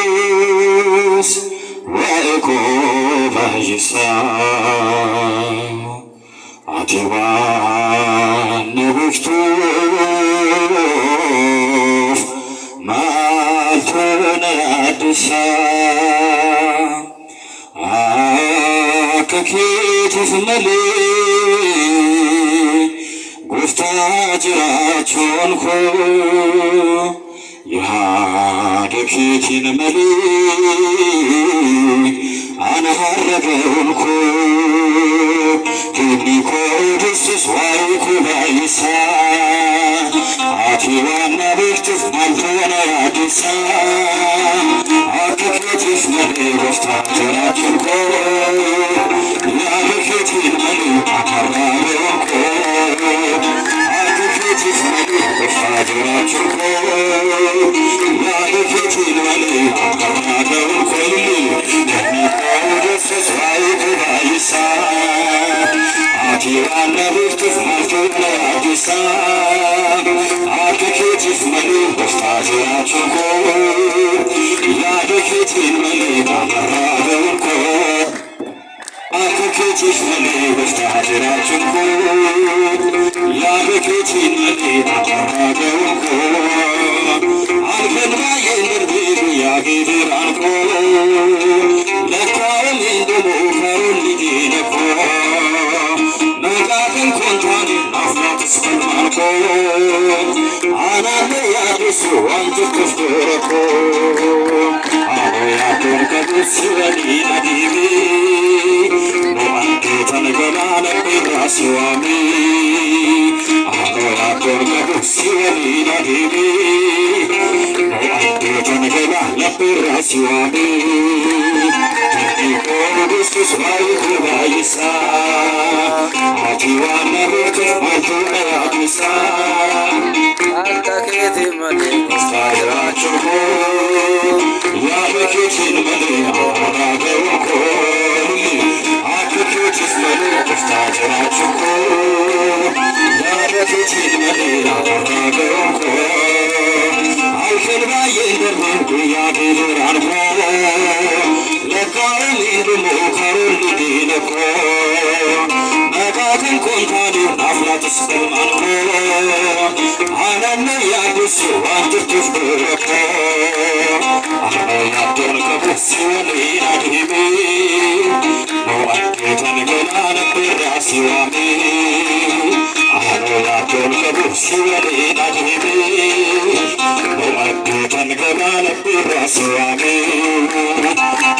ኦድስዮስ ወእኮባይሳ አቲባን ንብክቱፍ ማልቶነ አዲሳ አከኬትፍ መሌ ጎፍታ ጅራቾንኮ የሃደኬቲን መሌ አነሃረገውንኮ ቴክኒኮድስስ ዋይኩባይሳ አቲዋና ቤክትፍ ማልቶነ አዲሳ አከኬትፍ መሌ ጎፍታ ጅራቾንኮ የሃደኬቲን መሌ አነሃረገውንኮ አከኬትፍ መሌ ጎፍታ ጅራቾንኮ የሃደኬቲን መሌ አነሃረገውንኮ ቴክኒኮድስስ ዋይኩባይሳ አቲዋና ቤክትፍ ማልቶነ አዲሳ አከኬትፍ መሌ ጎፍታ ጅራቾንኮ የሃደኬቲን መሌ አነሃረገውንኮ አከኬትፍ መሌ ጎፍታ ጅራቾንኮ የሃደኬቲን መሌ አነሃረገውንኮ አንከን ባየንርቤብ ያጌድር አንኮ ለካውም እንድሞ ከሩን ሊዲነኮ መቃቅን ኮንቷን አፍላትስ ፈልማንኮ አናለ ያድሱ አንጅክፍ ዶረኮ አኖ ያዶን ከዱስ ወዲና ዲቢ ሞአንዴ ተንገላነ ራሲዋሚ አኖ ያዶን ከዱስ ወዲና ዲቢ ሞአንዴ ተንገላነ ራሲዋሚ ቴክኒኮድስስ ዋይኩባይሳ አቲዋና ቤክትፍ ማልቶነ አዲሳ አከኬትፍ መሌ ጎፍታ ጅራቾንኮ የሃደኬቲን መሌ አነሃረገውንኮ አከኬትፍ መሌ ጎፍታ ጅራቾንኮ የሃደኬቲን መሌ አነሃረገውንኮ አይከን ባየንደርቤብ ያጌድር አንኮ ለካውም እንድሞ ከሩን ሊዲነኮ መቃቅን ኮንቷን አፍላትስ ፈልማንኮ አናነ ያድሱ አንጅክፍ ዶረኮ አኖ ያዶን ከዱስ ወዲና ዲቢ ሞአንዴ ተንገላነ ራሲዋሚ አኖ ያዶን ከዱስ ወዲና ዲቢ ሞአንዴ ተንገላነ ራሲዋሚ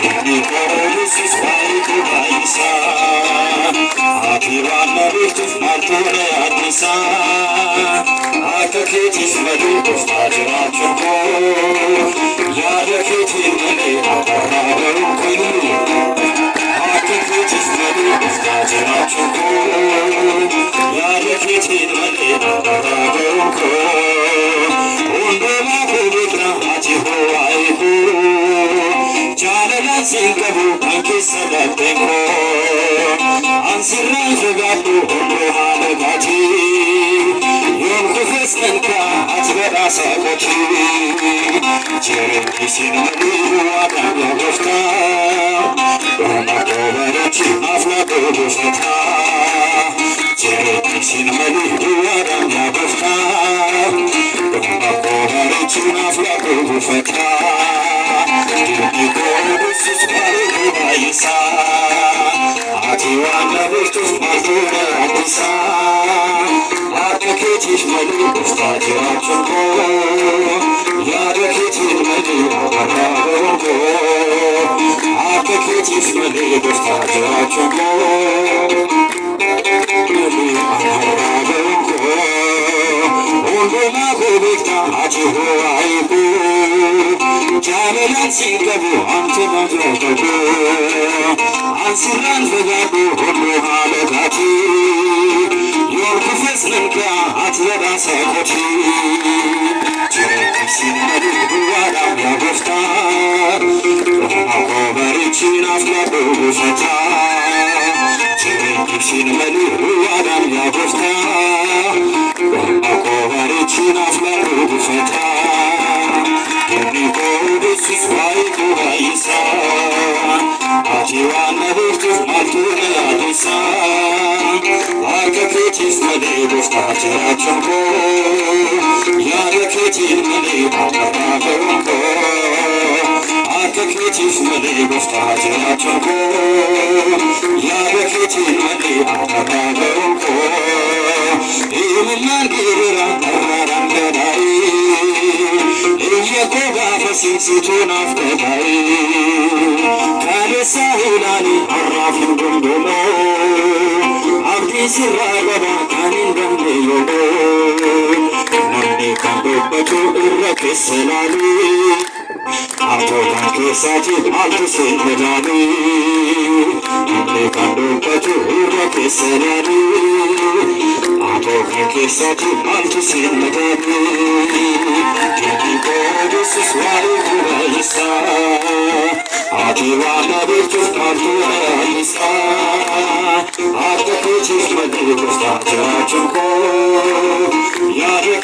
ቴክኒኮድስስ ዋይኩባይሳ አቲዋና ቤክትፍ ማልቶነ አዲሳ አከኬትፍ መሌ ጎፍታ ጅራቾንኮ የሃደኬቲን መሌ አነሃረገውንኮ አከኬትፍ መሌ ጎፍታ ጅራቾንኮ የሃደኬቲን መሌ አነሃረገውንኮ ሁንዱማ ኩቤቅና አቲሆ አይኩ ጃለላን ሲንቀቡ አንኬሰ ዳቤንኮ አንሲራን ዘጋዱ ሁንዱ ሃለጋቲ ዮንኩፌስነንካ አትበዳሳ ቆቲ ጀረዲሲን መሌ ዋዳኛ ጎፍታ ኦማቆበረቺ አፍላቆ ጎፈታ ጀረዲሲን መሌ ዋዳኛ ጎፍታ ኦማቆበረቺ አፍላቆ ጎፈታ ቴክኒኮድስስ ዋይኩባይሳ አቲዋና ቤክትፍ ማልቶነ አዲሳ አከኬትፍ መሌ ጎፍታ ጅራቾንኮ የሃደኬቲን መሌ አነሃረገውንኮ አከኬትፍ መሌ ጎፍታ ጅራቾንኮ አነሃረገውንኮ ሁንዱማ ኩቤቅና አቲሆ አይኩ ጃለላን ሲንቀቡ አንተማድረገቡ አንሲራን ዘጋዱ ሁንዱ ሃለጋቲ ዮንኩፌስነንካ አትበዳሳ ቆቲ ጀረዲሲን መሌ ዋዳኛ ጎፍታ ኦማቆበረቺን አፍላቆ ጎፈታ ጀረዲሲን መሌ ዋዳኛ ጎፍታ ኦማቆበረቺን አፍላቆ ጎፈታ Atiwana Victus Maltuna Adisa Arca Critis Male Gusta Terachonko Yada Critis Male Gusta Arca Critis Male Gusta Terachonko Yada Critis Male Gusta Iman Girira Tararam Gadai Yakoba Fasitun after Dai Sahilani Arrafin Dundumo Abdi Siragaba Kanin Dundumo Nandi Kambubatu Irrake Selani Ato Kanke Sati Altu Sinadani Nandi Kambubatu Irrake Selani Ato Kanke Sati Altu Sinadani Kiki Kodus Swari Kuvaisa Atiwana Victus Maltuna Adisa Arca Critis Male Gusta Terachonko Yada